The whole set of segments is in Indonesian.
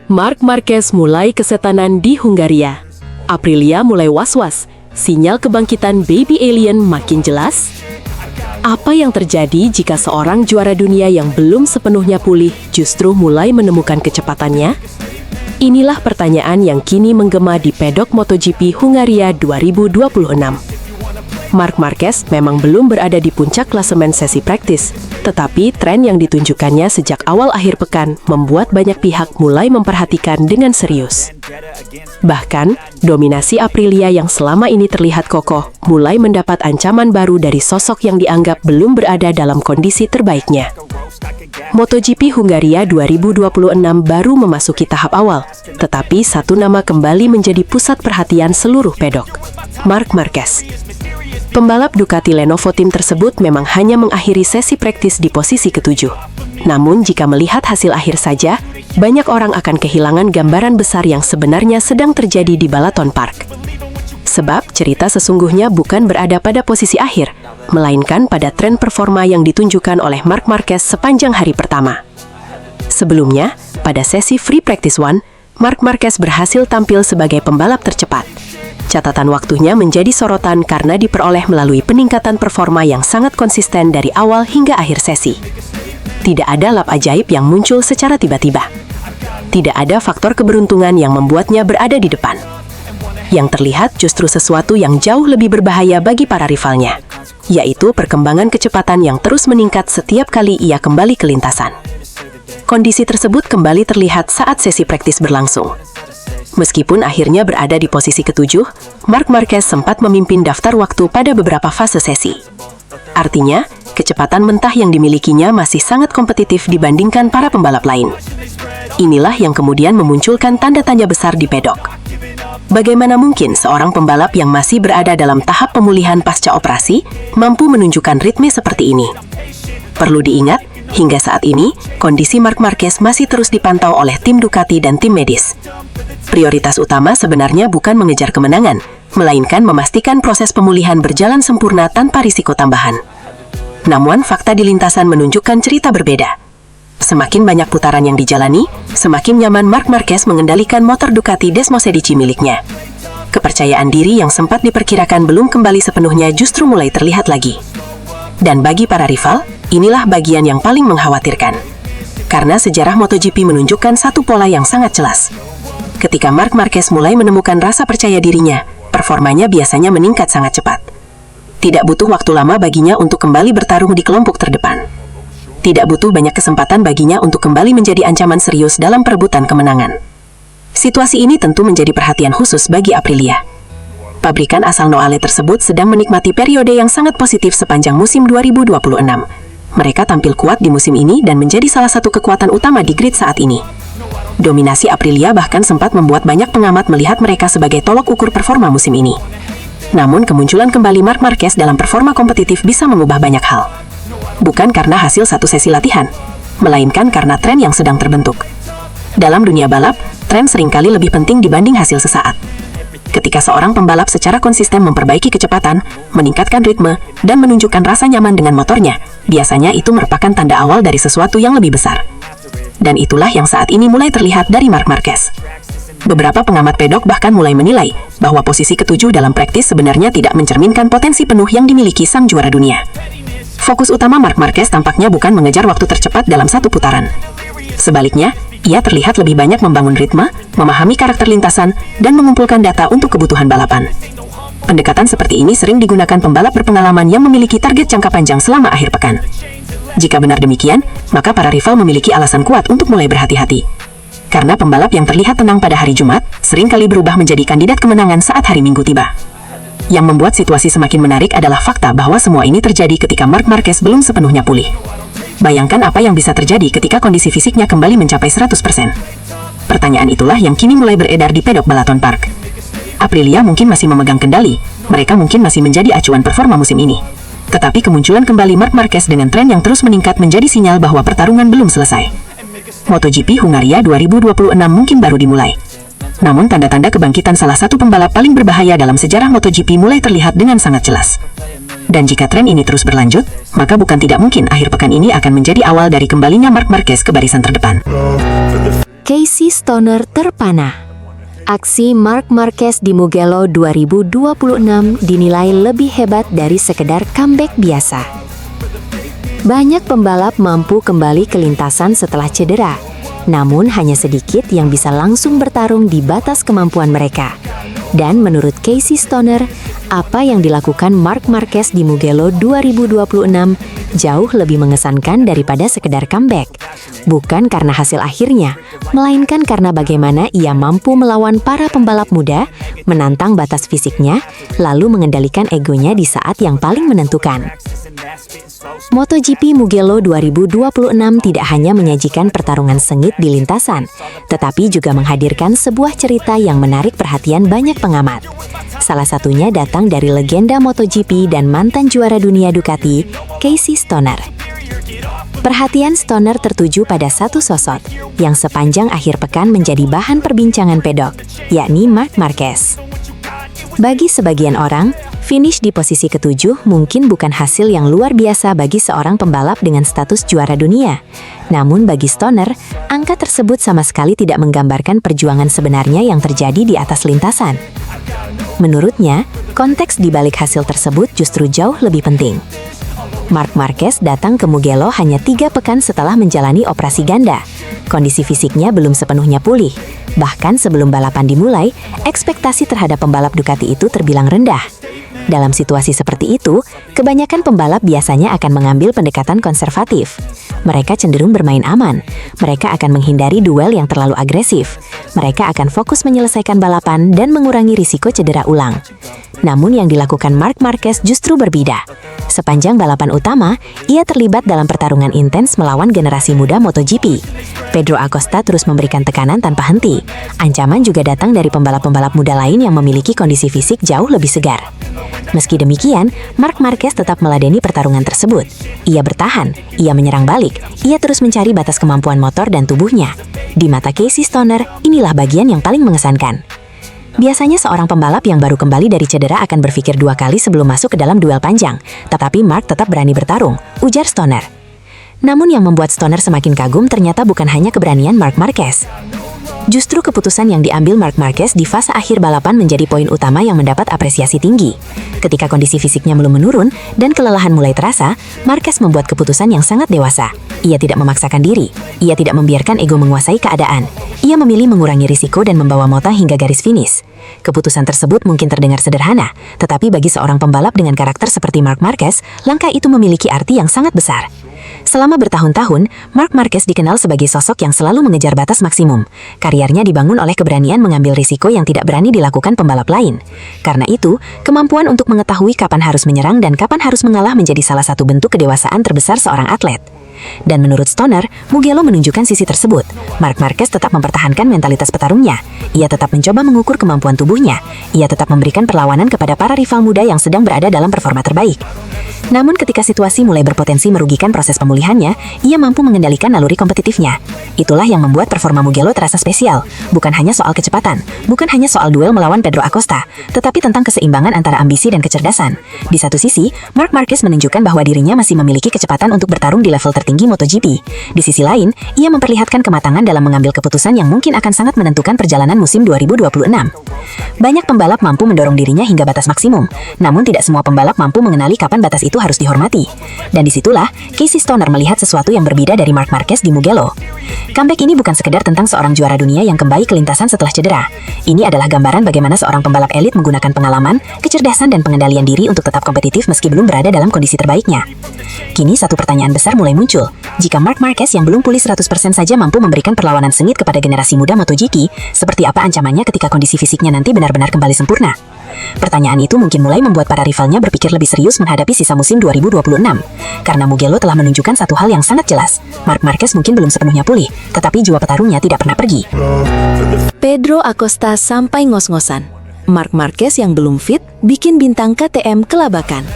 Marc Marquez mulai kesetanan di Hungaria. Aprilia mulai was-was. Sinyal kebangkitan baby alien makin jelas. Apa yang terjadi jika seorang juara dunia yang belum sepenuhnya pulih justru mulai menemukan kecepatannya? Inilah pertanyaan yang kini menggema di pedok MotoGP Hungaria 2026. Marc Marquez memang belum berada di puncak klasemen sesi praktis, tetapi tren yang ditunjukkannya sejak awal akhir pekan membuat banyak pihak mulai memperhatikan dengan serius. Bahkan, dominasi Aprilia yang selama ini terlihat kokoh mulai mendapat ancaman baru dari sosok yang dianggap belum berada dalam kondisi terbaiknya. MotoGP Hungaria 2026 baru memasuki tahap awal, tetapi satu nama kembali menjadi pusat perhatian seluruh pedok: Marc Marquez. Pembalap Ducati Lenovo Team tersebut memang hanya mengakhiri sesi praktis di posisi ke-7. Namun jika melihat hasil akhir saja, banyak orang akan kehilangan gambaran besar yang sebenarnya sedang terjadi di Balaton Park. Sebab cerita sesungguhnya bukan berada pada posisi akhir, melainkan pada tren performa yang ditunjukkan oleh Marc Marquez sepanjang hari pertama. Sebelumnya, pada sesi Free Practice 1, Marc Marquez berhasil tampil sebagai pembalap tercepat. Catatan waktunya menjadi sorotan karena diperoleh melalui peningkatan performa yang sangat konsisten dari awal hingga akhir sesi. Tidak ada lap ajaib yang muncul secara tiba-tiba. Tidak ada faktor keberuntungan yang membuatnya berada di depan. Yang terlihat justru sesuatu yang jauh lebih berbahaya bagi para rivalnya, yaitu perkembangan kecepatan yang terus meningkat setiap kali ia kembali ke lintasan. Kondisi tersebut kembali terlihat saat sesi praktis berlangsung. Meskipun akhirnya berada di posisi ke-7, Marc Marquez sempat memimpin daftar waktu pada beberapa fase sesi. Artinya, kecepatan mentah yang dimilikinya masih sangat kompetitif dibandingkan para pembalap lain. Inilah yang kemudian memunculkan tanda tanya besar di pedok. Bagaimana mungkin seorang pembalap yang masih berada dalam tahap pemulihan pasca operasi mampu menunjukkan ritme seperti ini? Perlu diingat, hingga saat ini, kondisi Marc Marquez masih terus dipantau oleh tim Ducati dan tim medis. Prioritas utama sebenarnya bukan mengejar kemenangan, melainkan memastikan proses pemulihan berjalan sempurna tanpa risiko tambahan. Namun, fakta di lintasan menunjukkan cerita berbeda. Semakin banyak putaran yang dijalani, semakin nyaman Marc Marquez mengendalikan motor Ducati Desmosedici miliknya. Kepercayaan diri yang sempat diperkirakan belum kembali sepenuhnya justru mulai terlihat lagi. Dan bagi para rival, inilah bagian yang paling mengkhawatirkan. Karena sejarah MotoGP menunjukkan satu pola yang sangat jelas. Ketika Marc Marquez mulai menemukan rasa percaya dirinya, performanya biasanya meningkat sangat cepat. Tidak butuh waktu lama baginya untuk kembali bertarung di kelompok terdepan. Tidak butuh banyak kesempatan baginya untuk kembali menjadi ancaman serius dalam perebutan kemenangan. Situasi ini tentu menjadi perhatian khusus bagi Aprilia. Pabrikan asal Noale tersebut sedang menikmati periode yang sangat positif sepanjang musim 2026. Mereka tampil kuat di musim ini dan menjadi salah satu kekuatan utama di grid saat ini. Dominasi Aprilia bahkan sempat membuat banyak pengamat melihat mereka sebagai tolok ukur performa musim ini. Namun kemunculan kembali Marc Marquez dalam performa kompetitif bisa mengubah banyak hal. Bukan karena hasil satu sesi latihan, melainkan karena tren yang sedang terbentuk. Dalam dunia balap, tren seringkali lebih penting dibanding hasil sesaat. Ketika seorang pembalap secara konsisten memperbaiki kecepatan, meningkatkan ritme, dan menunjukkan rasa nyaman dengan motornya, biasanya itu merupakan tanda awal dari sesuatu yang lebih besar. Dan itulah yang saat ini mulai terlihat dari Marc Marquez. Beberapa pengamat pedok bahkan mulai menilai bahwa posisi ke-7 dalam praktis sebenarnya tidak mencerminkan potensi penuh yang dimiliki sang juara dunia. Fokus utama Marc Marquez tampaknya bukan mengejar waktu tercepat dalam satu putaran. Sebaliknya, ia terlihat lebih banyak membangun ritme, memahami karakter lintasan, dan mengumpulkan data untuk kebutuhan balapan. Pendekatan seperti ini sering digunakan pembalap berpengalaman yang memiliki target jangka panjang selama akhir pekan. Jika benar demikian, maka para rival memiliki alasan kuat untuk mulai berhati-hati. Karena pembalap yang terlihat tenang pada hari Jumat, seringkali berubah menjadi kandidat kemenangan saat hari Minggu tiba. Yang membuat situasi semakin menarik adalah fakta bahwa semua ini terjadi ketika Marc Marquez belum sepenuhnya pulih. Bayangkan apa yang bisa terjadi ketika kondisi fisiknya kembali mencapai 100%. Pertanyaan itulah yang kini mulai beredar di pedok Balaton Park. Aprilia mungkin masih memegang kendali, mereka mungkin masih menjadi acuan performa musim ini. Tetapi kemunculan kembali Marc Marquez dengan tren yang terus meningkat menjadi sinyal bahwa pertarungan belum selesai. MotoGP Hungaria 2026 mungkin baru dimulai. Namun tanda-tanda kebangkitan salah satu pembalap paling berbahaya dalam sejarah MotoGP mulai terlihat dengan sangat jelas. Dan jika tren ini terus berlanjut, maka bukan tidak mungkin akhir pekan ini akan menjadi awal dari kembalinya Marc Marquez ke barisan terdepan. Casey Stoner terpana. Aksi Marc Marquez di Mugello 2026 dinilai lebih hebat dari sekedar comeback biasa. Banyak pembalap mampu kembali ke lintasan setelah cedera, namun hanya sedikit yang bisa langsung bertarung di batas kemampuan mereka. Dan menurut Casey Stoner, apa yang dilakukan Marc Marquez di Mugello 2026 jauh lebih mengesankan daripada sekedar comeback. Bukan karena hasil akhirnya, melainkan karena bagaimana ia mampu melawan para pembalap muda, menantang batas fisiknya, lalu mengendalikan egonya di saat yang paling menentukan. MotoGP Mugello 2026 tidak hanya menyajikan pertarungan sengit di lintasan, tetapi juga menghadirkan sebuah cerita yang menarik perhatian banyak pengamat. Salah satunya datang dari legenda MotoGP dan mantan juara dunia Ducati, Casey Stoner. Perhatian Stoner tertuju pada satu sosok yang sepanjang akhir pekan menjadi bahan perbincangan pedok, yakni Marc Marquez. Bagi sebagian orang, finish di posisi ketujuh mungkin bukan hasil yang luar biasa bagi seorang pembalap dengan status juara dunia. Namun bagi Stoner, angka tersebut sama sekali tidak menggambarkan perjuangan sebenarnya yang terjadi di atas lintasan. Menurutnya, konteks di balik hasil tersebut justru jauh lebih penting. Marc Marquez datang ke Mugello hanya 3 pekan setelah menjalani operasi ganda. Kondisi fisiknya belum sepenuhnya pulih. Bahkan sebelum balapan dimulai, ekspektasi terhadap pembalap Ducati itu terbilang rendah. Dalam situasi seperti itu, kebanyakan pembalap biasanya akan mengambil pendekatan konservatif. Mereka cenderung bermain aman. Mereka akan menghindari duel yang terlalu agresif. Mereka akan fokus menyelesaikan balapan dan mengurangi risiko cedera ulang. Namun yang dilakukan Marc Marquez justru berbeda. Sepanjang balapan utama, ia terlibat dalam pertarungan intens melawan generasi muda MotoGP. Pedro Acosta terus memberikan tekanan tanpa henti. Ancaman juga datang dari pembalap-pembalap muda lain yang memiliki kondisi fisik jauh lebih segar. Meski demikian, Marc Marquez tetap meladeni pertarungan tersebut. Ia bertahan, ia menyerang balik, ia terus mencari batas kemampuan motor dan tubuhnya. Di mata Casey Stoner, inilah bagian yang paling mengesankan. Biasanya seorang pembalap yang baru kembali dari cedera akan berpikir 2 kali sebelum masuk ke dalam duel panjang, tetapi Marc tetap berani bertarung, ujar Stoner. Namun yang membuat Stoner semakin kagum ternyata bukan hanya keberanian Marc Marquez. Justru keputusan yang diambil Marc Marquez di fase akhir balapan menjadi poin utama yang mendapat apresiasi tinggi. Ketika kondisi fisiknya belum menurun dan kelelahan mulai terasa, Marquez membuat keputusan yang sangat dewasa. Ia tidak memaksakan diri, ia tidak membiarkan ego menguasai keadaan. Ia memilih mengurangi risiko dan membawa motor hingga garis finish. Keputusan tersebut mungkin terdengar sederhana, tetapi bagi seorang pembalap dengan karakter seperti Marc Marquez, langkah itu memiliki arti yang sangat besar. Selama bertahun-tahun, Marc Marquez dikenal sebagai sosok yang selalu mengejar batas maksimum. Karirnya dibangun oleh keberanian mengambil risiko yang tidak berani dilakukan pembalap lain. Karena itu, kemampuan untuk mengetahui kapan harus menyerang dan kapan harus mengalah menjadi salah satu bentuk kedewasaan terbesar seorang atlet. Dan menurut Stoner, Mugello menunjukkan sisi tersebut. Marc Marquez tetap mempertahankan mentalitas petarungnya. Ia tetap mencoba mengukur kemampuan tubuhnya. Ia tetap memberikan perlawanan kepada para rival muda yang sedang berada dalam performa terbaik. Namun ketika situasi mulai berpotensi merugikan proses pemulihannya, ia mampu mengendalikan naluri kompetitifnya. Itulah yang membuat performa Mugello terasa spesial. Bukan hanya soal kecepatan, bukan hanya soal duel melawan Pedro Acosta, tetapi tentang keseimbangan antara ambisi dan kecerdasan. Di satu sisi, Marc Marquez menunjukkan bahwa dirinya masih memiliki kecepatan untuk bertarung di level tertinggi MotoGP. Di sisi lain, ia memperlihatkan kematangan dalam mengambil keputusan yang mungkin akan sangat menentukan perjalanan musim 2026. Banyak pembalap mampu mendorong dirinya hingga batas maksimum, namun tidak semua pembalap mampu mengenali kapan batas itu harus dihormati. Dan disitulah, Casey Stoner melihat sesuatu yang berbeda dari Marc Marquez di Mugello. Comeback ini bukan sekedar tentang seorang juara dunia yang kembali ke lintasan setelah cedera. Ini adalah gambaran bagaimana seorang pembalap elit menggunakan pengalaman, kecerdasan dan pengendalian diri untuk tetap kompetitif meski belum berada dalam kondisi terbaiknya. Kini satu pertanyaan besar mulai muncul. Jika Marc Marquez yang belum pulih 100% saja mampu memberikan perlawanan sengit kepada generasi muda MotoGP, seperti apa ancamannya ketika kondisi fisiknya nanti benar-benar kembali sempurna? Pertanyaan itu mungkin mulai membuat para rivalnya berpikir lebih serius menghadapi sisa musim 2026. Karena Mugello telah menunjukkan satu hal yang sangat jelas. Marc Marquez mungkin belum sepenuhnya pulih, tetapi jiwa petarungnya tidak pernah pergi. Pedro Acosta sampai ngos-ngosan. Marc Marquez yang belum fit bikin bintang KTM kelabakan.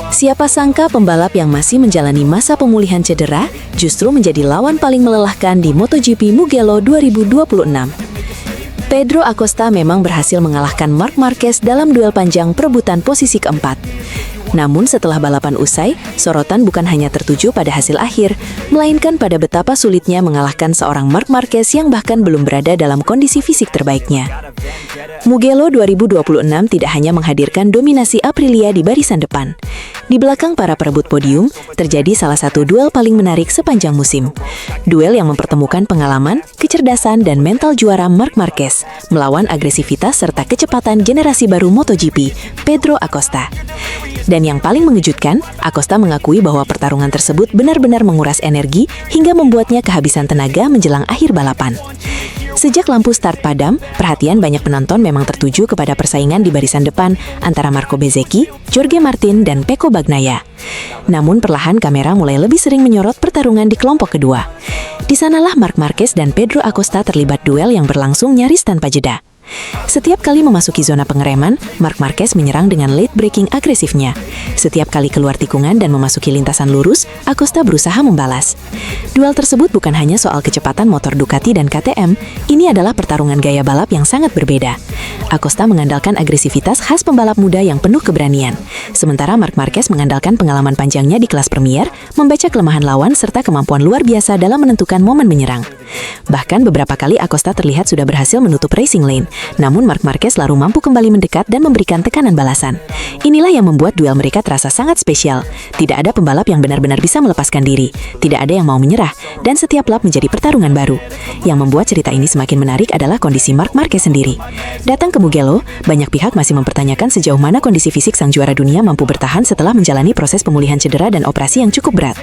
Siapa sangka pembalap yang masih menjalani masa pemulihan cedera justru menjadi lawan paling melelahkan di MotoGP Mugello 2026. Pedro Acosta memang berhasil mengalahkan Marc Marquez dalam duel panjang perebutan posisi keempat. Namun setelah balapan usai, sorotan bukan hanya tertuju pada hasil akhir, melainkan pada betapa sulitnya mengalahkan seorang Marc Marquez yang bahkan belum berada dalam kondisi fisik terbaiknya. Mugello 2026 tidak hanya menghadirkan dominasi Aprilia di barisan depan. Di belakang para perebut podium, terjadi salah satu duel paling menarik sepanjang musim. Duel yang mempertemukan pengalaman, kecerdasan, dan mental juara Marc Marquez melawan agresivitas serta kecepatan generasi baru MotoGP, Pedro Acosta. Dan yang paling mengejutkan, Acosta mengakui bahwa pertarungan tersebut benar-benar menguras energi hingga membuatnya kehabisan tenaga menjelang akhir balapan. Sejak lampu start padam, perhatian banyak penonton memang tertuju kepada persaingan di barisan depan antara Marco Bezzecchi, Jorge Martin, dan Pecco Bagnaia. Namun perlahan kamera mulai lebih sering menyorot pertarungan di kelompok kedua. Di sanalah Marc Marquez dan Pedro Acosta terlibat duel yang berlangsung nyaris tanpa jeda. Setiap kali memasuki zona pengereman, Marc Marquez menyerang dengan late braking agresifnya. Setiap kali keluar tikungan dan memasuki lintasan lurus, Acosta berusaha membalas. Duel tersebut bukan hanya soal kecepatan motor Ducati dan KTM, ini adalah pertarungan gaya balap yang sangat berbeda. Acosta mengandalkan agresivitas khas pembalap muda yang penuh keberanian, sementara Marc Marquez mengandalkan pengalaman panjangnya di kelas Premier, membaca kelemahan lawan serta kemampuan luar biasa dalam menentukan momen menyerang. Bahkan beberapa kali Acosta terlihat sudah berhasil menutup racing lane, namun Marc Marquez lalu mampu kembali mendekat dan memberikan tekanan balasan. Inilah yang membuat duel mereka terasa sangat spesial. Tidak ada pembalap yang benar-benar bisa melepaskan diri, tidak ada yang mau menyerah, dan setiap lap menjadi pertarungan baru. Yang membuat cerita ini semakin menarik adalah kondisi Marc Marquez sendiri. Datang ke Mugello, banyak pihak masih mempertanyakan sejauh mana kondisi fisik sang juara dunia mampu bertahan setelah menjalani proses pemulihan cedera dan operasi yang cukup berat.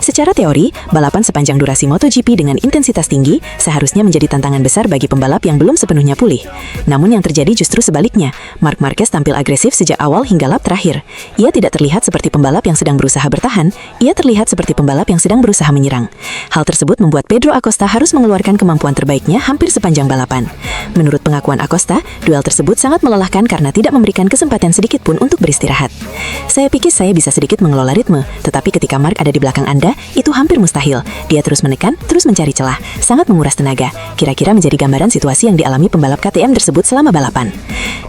Secara teori, balapan sepanjang durasi MotoGP dengan intensitas tinggi seharusnya menjadi tantangan besar bagi pembalap yang belum sepenuhnya pulih. Namun yang terjadi justru sebaliknya. Marc Marquez tampil agresif sejak awal hingga lap terakhir. Ia tidak terlihat seperti pembalap yang sedang berusaha bertahan, ia terlihat seperti pembalap yang sedang berusaha menyerang. Hal tersebut membuat Pedro Acosta harus mengeluarkan kemampuan terbaiknya hampir sepanjang balapan. Menurut pengakuan Acosta, duel tersebut sangat melelahkan karena tidak memberikan kesempatan sedikit pun untuk beristirahat. Saya pikir saya bisa sedikit mengelola ritme, tetapi ketika Marc ada di belakang Anda, itu hampir mustahil. Dia terus menekan, terus mencari celah, sangat menguras tenaga. Kira-kira menjadi gambaran situasi yang dialami pembalap KTM tersebut selama balapan.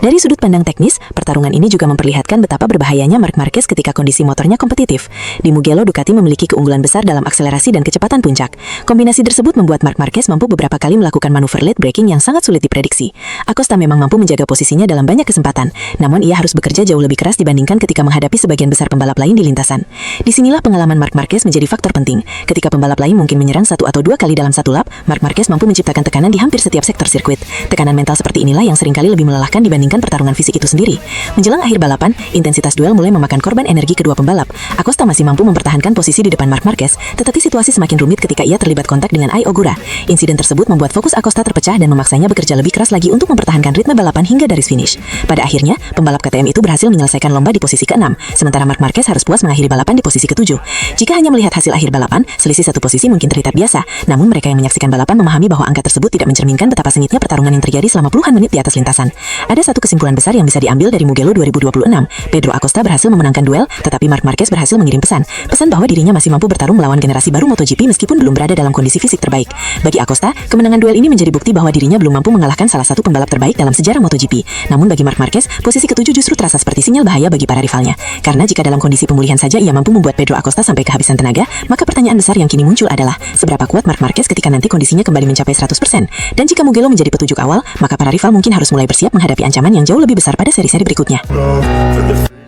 Dari sudut pandang teknis, pertarungan ini juga memperlihatkan betapa berbahayanya Marc Marquez ketika kondisi motornya kompetitif. Di Mugello, Ducati memiliki keunggulan besar dalam akselerasi dan kecepatan puncak. Kombinasi tersebut membuat Marc Marquez mampu beberapa kali melakukan manuver late braking yang sangat sulit diprediksi. Acosta memang mampu menjaga posisinya dalam banyak kesempatan, namun ia harus bekerja jauh lebih keras dibandingkan ketika menghadapi sebagian besar pembalap lain di lintasan. Disinilah pengalaman Marc Marquez menjadi faktor penting. Ketika pembalap lain mungkin menyerang 1 atau 2 kali dalam satu lap, Marc Marquez mampu menciptakan tekanan di hampir setiap sektor sirkuit. Tekanan mental seperti inilah yang seringkali lebih melelahkan dibandingkan pertarungan fisik itu sendiri. Menjelang akhir balapan, intensitas duel mulai memakan korban energi kedua pembalap. Acosta masih mampu mempertahankan posisi di depan Marc Marquez, tetapi situasi semakin rumit ketika ia terlibat kontak dengan Ai Ogura. Insiden tersebut membuat fokus Acosta terpecah dan memaksanya bekerja lebih keras lagi untuk mempertahankan ritme balapan hingga garis finish. Pada akhirnya, pembalap KTM itu berhasil menyelesaikan lomba di posisi ke-6, sementara Marc Marquez harus puas mengakhiri balapan di posisi ke-7. Jika hanya melihat hasil akhir balapan, selisih satu posisi mungkin terlihat biasa, namun mereka yang menyaksikan balapan memahami bahwa angka tersebut tidak mencerminkan betapa sengitnya pertarungan yang terjadi selama puluhan menit di atas lintasan. Ada satu kesimpulan besar yang bisa diambil dari Mugello 2026. Pedro Acosta berhasil memenangkan duel, tetapi Marc Marquez berhasil mengirim pesan bahwa dirinya masih mampu bertarung melawan generasi baru MotoGP meskipun belum berada dalam kondisi fisik terbaik. Bagi Acosta, kemenangan duel ini menjadi bukti bahwa dirinya belum mampu mengalahkan salah satu pembalap terbaik dalam sejarah MotoGP. Namun bagi Marc Marquez, posisi ke-7 justru terasa seperti sinyal bahaya bagi para rivalnya. Karena jika dalam kondisi pemulihan saja ia mampu membuat Pedro Acosta sampai kehabisan tenaga, maka pertanyaan besar yang kini muncul adalah seberapa kuat Marc Marquez ketika nanti kondisinya kembali mencapai 100%. Dan jika Mugello menjadi petunjuk awal, maka para rival mungkin harus mulai bersiap menghadapi ancaman yang jauh lebih besar pada seri-seri berikutnya.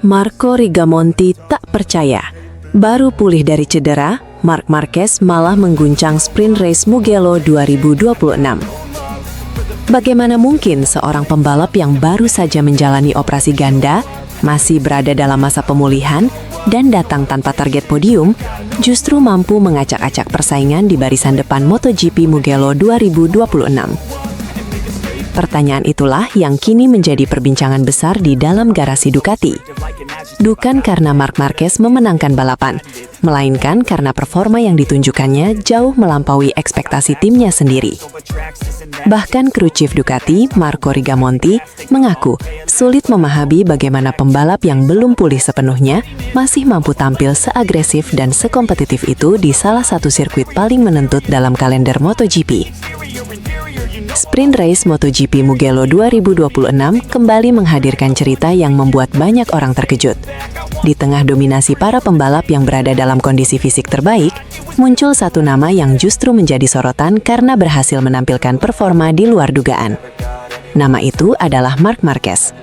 Marco Rigamonti tak percaya. Baru pulih dari cedera, Marc Marquez malah mengguncang sprint race Mugello 2026. Bagaimana mungkin seorang pembalap yang baru saja menjalani operasi ganda, masih berada dalam masa pemulihan, dan datang tanpa target podium, justru mampu mengacak-acak persaingan di barisan depan MotoGP Mugello 2026? Pertanyaan itulah yang kini menjadi perbincangan besar di dalam garasi Ducati. Bukan karena Marc Marquez memenangkan balapan, melainkan karena performa yang ditunjukkannya jauh melampaui ekspektasi timnya sendiri. Bahkan kru chief Ducati, Marco Rigamonti, mengaku sulit memahami bagaimana pembalap yang belum pulih sepenuhnya masih mampu tampil seagresif dan sekompetitif itu di salah satu sirkuit paling menentut dalam kalender MotoGP. Sprint Race MotoGP Mugello 2026 kembali menghadirkan cerita yang membuat banyak orang terkejut. Di tengah dominasi para pembalap yang berada dalam kondisi fisik terbaik, muncul satu nama yang justru menjadi sorotan karena berhasil menampilkan performa di luar dugaan. Nama itu adalah Marc Marquez.